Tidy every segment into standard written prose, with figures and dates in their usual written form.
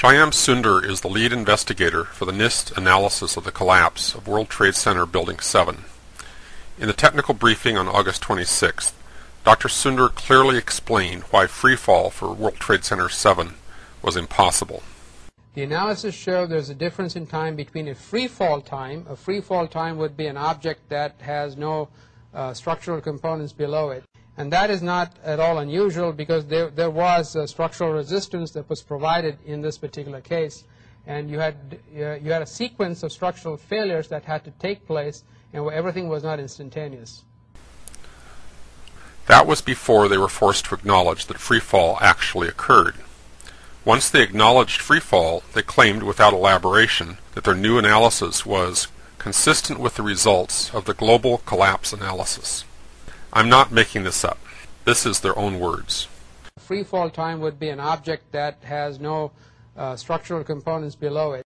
Shyam Sundar is the lead investigator for the NIST analysis of the collapse of World Trade Center Building 7. In the technical briefing on August 26th, Dr. Sundar clearly explained why freefall for World Trade Center 7 was impossible. The analysis showed there's a difference in time between a freefall time. A freefall time would be an object that has no structural components below it. And that is not at all unusual because there was structural resistance that was provided in this particular case. And you had a sequence of structural failures that had to take place, and where everything was not instantaneous. That was before they were forced to acknowledge that freefall actually occurred. Once they acknowledged freefall, they claimed without elaboration that their new analysis was consistent with the results of the global collapse analysis. I'm not making this up. This is their own words. Freefall time would be an object that has no structural components below it.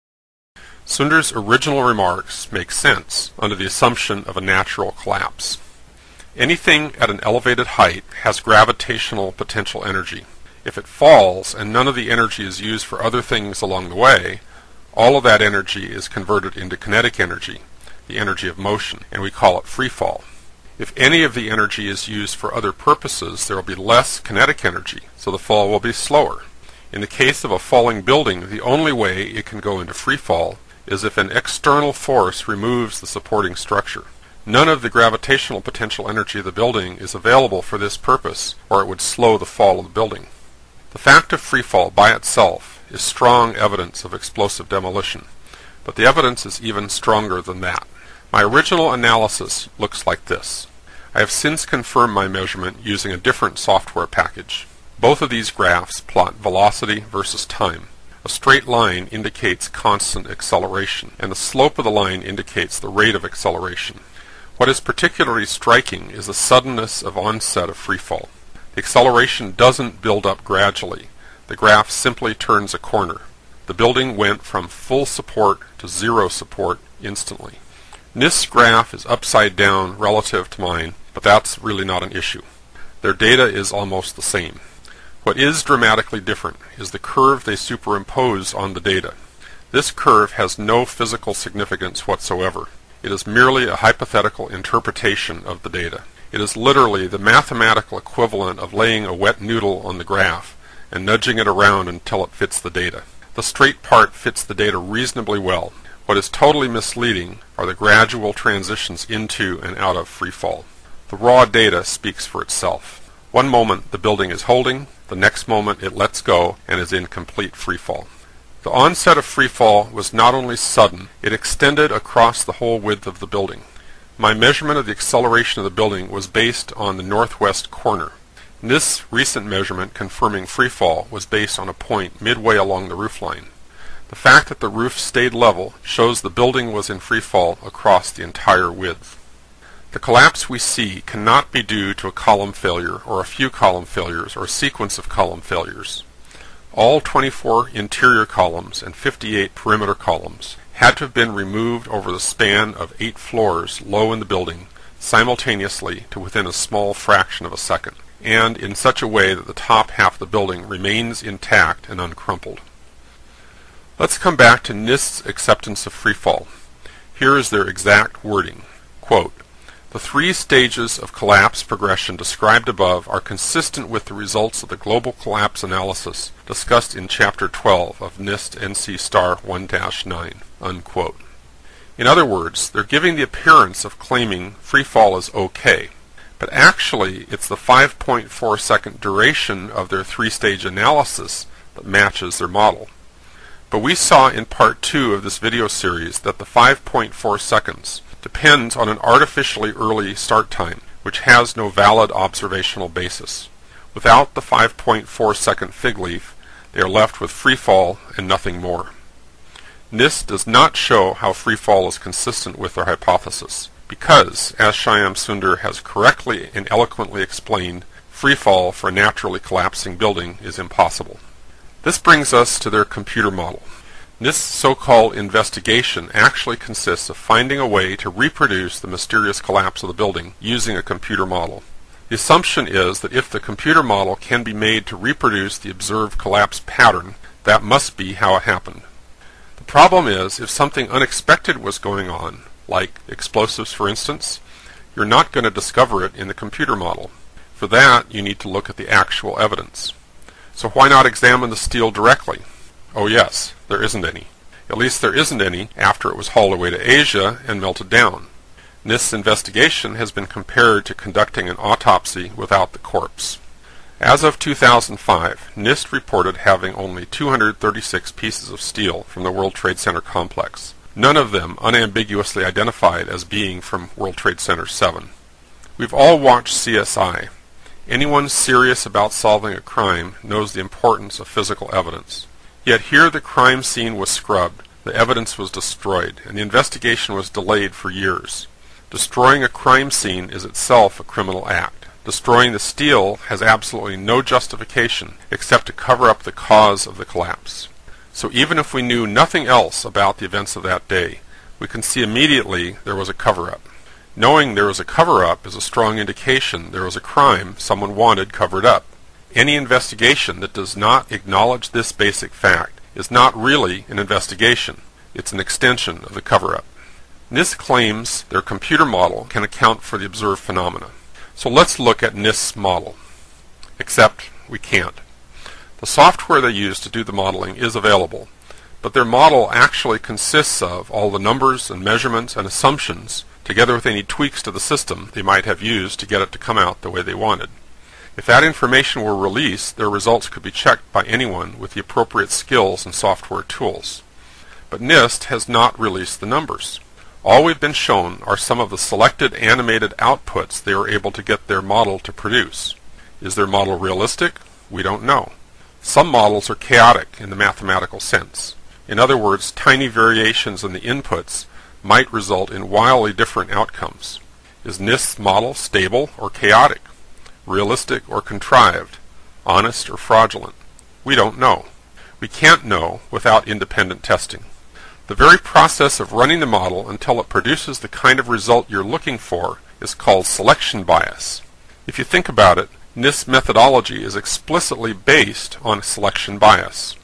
Sundar's original remarks make sense under the assumption of a natural collapse. Anything at an elevated height has gravitational potential energy. If it falls and none of the energy is used for other things along the way, all of that energy is converted into kinetic energy, the energy of motion, and we call it free fall. If any of the energy is used for other purposes, there will be less kinetic energy, so the fall will be slower. In the case of a falling building, the only way it can go into free fall is if an external force removes the supporting structure. None of the gravitational potential energy of the building is available for this purpose, or it would slow the fall of the building. The fact of free fall by itself is strong evidence of explosive demolition, but the evidence is even stronger than that. My original analysis looks like this. I have since confirmed my measurement using a different software package. Both of these graphs plot velocity versus time. A straight line indicates constant acceleration, and the slope of the line indicates the rate of acceleration. What is particularly striking is the suddenness of onset of freefall. The acceleration doesn't build up gradually. The graph simply turns a corner. The building went from full support to zero support instantly. NIST's graph is upside down relative to mine, but that's really not an issue. Their data is almost the same. What is dramatically different is the curve they superimpose on the data. This curve has no physical significance whatsoever. It is merely a hypothetical interpretation of the data. It is literally the mathematical equivalent of laying a wet noodle on the graph and nudging it around until it fits the data. The straight part fits the data reasonably well. What is totally misleading are the gradual transitions into and out of freefall. The raw data speaks for itself. One moment the building is holding, the next moment it lets go and is in complete freefall. The onset of freefall was not only sudden, it extended across the whole width of the building. My measurement of the acceleration of the building was based on the northwest corner. This recent measurement confirming freefall was based on a point midway along the roofline. The fact that the roof stayed level shows the building was in freefall across the entire width. The collapse we see cannot be due to a column failure or a few column failures or a sequence of column failures. All 24 interior columns and 58 perimeter columns had to have been removed over the span of 8 floors low in the building simultaneously to within a small fraction of a second, and in such a way that the top half of the building remains intact and uncrumpled. Let's come back to NIST's acceptance of freefall. Here is their exact wording. Quote, "The 3 stages of collapse progression described above are consistent with the results of the global collapse analysis discussed in Chapter 12 of NIST NC Star 1-9. Unquote. In other words, they're giving the appearance of claiming freefall is okay, but actually it's the 5.4 second duration of their 3-stage analysis that matches their model. But we saw in Part 2 of this video series that the 5.4 seconds depends on an artificially early start time, which has no valid observational basis. Without the 5.4 second fig leaf, they are left with freefall and nothing more. NIST does not show how freefall is consistent with their hypothesis, because, as Shyam Sundar has correctly and eloquently explained, freefall for a naturally collapsing building is impossible. This brings us to their computer model. NIST's so-called investigation actually consists of finding a way to reproduce the mysterious collapse of the building using a computer model. The assumption is that if the computer model can be made to reproduce the observed collapse pattern, That must be how it happened. The problem is, if something unexpected was going on, like explosives for instance, you're not going to discover it in the computer model. For that, you need to look at the actual evidence. So why not examine the steel directly? Oh yes, there isn't any. At least there isn't any after it was hauled away to Asia and melted down. NIST's investigation has been compared to conducting an autopsy without the corpse. As of 2005, NIST reported having only 236 pieces of steel from the World Trade Center complex, none of them unambiguously identified as being from World Trade Center 7. We've all watched CSI. Anyone serious about solving a crime knows the importance of physical evidence. Yet here the crime scene was scrubbed, the evidence was destroyed, and the investigation was delayed for years. Destroying a crime scene is itself a criminal act. Destroying the steel has absolutely no justification except to cover up the cause of the collapse. So even if we knew nothing else about the events of that day, we can see immediately there was a cover-up. Knowing there was a cover-up is a strong indication there was a crime someone wanted covered up. Any investigation that does not acknowledge this basic fact is not really an investigation. It's an extension of the cover-up. NIST claims their computer model can account for the observed phenomena. So let's look at NIST's model. Except we can't. The software they use to do the modeling is available, but their model actually consists of all the numbers and measurements and assumptions, together with any tweaks to the system they might have used to get it to come out the way they wanted. If that information were released, their results could be checked by anyone with the appropriate skills and software tools. But NIST has not released the numbers. All we've been shown are some of the selected animated outputs they were able to get their model to produce. Is their model realistic? We don't know. Some models are chaotic in the mathematical sense. In other words, tiny variations in the inputs might result in wildly different outcomes. Is NIST's model stable or chaotic? Realistic or contrived? Honest or fraudulent? We don't know. We can't know without independent testing. The very process of running the model until it produces the kind of result you're looking for is called selection bias. If you think about it, NIST's methodology is explicitly based on selection bias.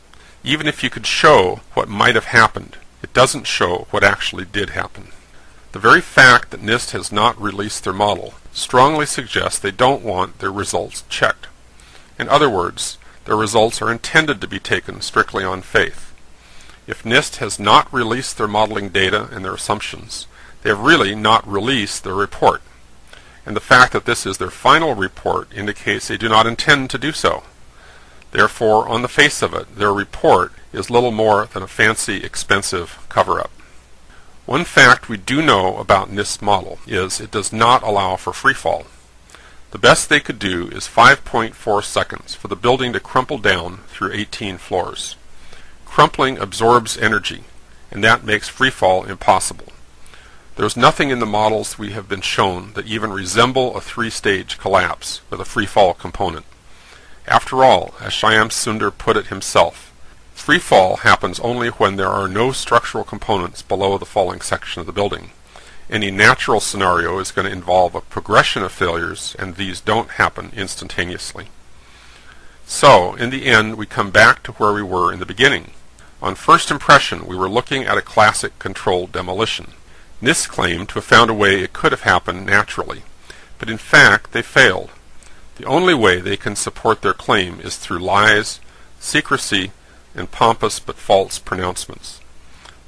Even if you could show what might have happened, it doesn't show what actually did happen. The very fact that NIST has not released their model strongly suggests they don't want their results checked. In other words, their results are intended to be taken strictly on faith. If NIST has not released their modeling data and their assumptions, they have really not released their report. And the fact that this is their final report indicates they do not intend to do so. Therefore, on the face of it, their report is little more than a fancy, expensive cover-up. One fact we do know about NIST's model is it does not allow for freefall. The best they could do is 5.4 seconds for the building to crumple down through 18 floors. Crumpling absorbs energy, and that makes freefall impossible. There's nothing in the models we have been shown that even resemble a three-stage collapse with a freefall component. After all, as Shyam Sundar put it himself, freefall happens only when there are no structural components below the falling section of the building. Any natural scenario is going to involve a progression of failures, and these don't happen instantaneously. So, in the end, we come back to where we were in the beginning. On first impression, we were looking at a classic controlled demolition. NIST claimed to have found a way it could have happened naturally, but in fact they failed. The only way they can support their claim is through lies, secrecy, and pompous but false pronouncements.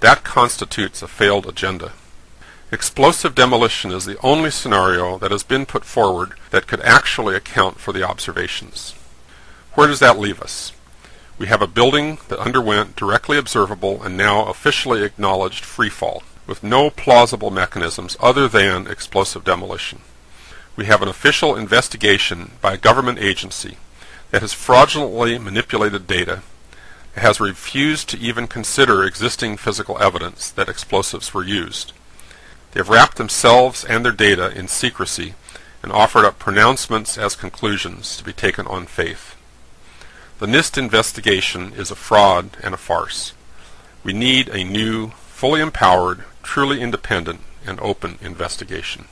That constitutes a failed agenda. Explosive demolition is the only scenario that has been put forward that could actually account for the observations. Where does that leave us? We have a building that underwent directly observable and now officially acknowledged freefall, with no plausible mechanisms other than explosive demolition. We have an official investigation by a government agency that has fraudulently manipulated data, has refused to even consider existing physical evidence that explosives were used. They have wrapped themselves and their data in secrecy and offered up pronouncements as conclusions to be taken on faith. The NIST investigation is a fraud and a farce. We need a new, fully empowered, truly independent, and open investigation.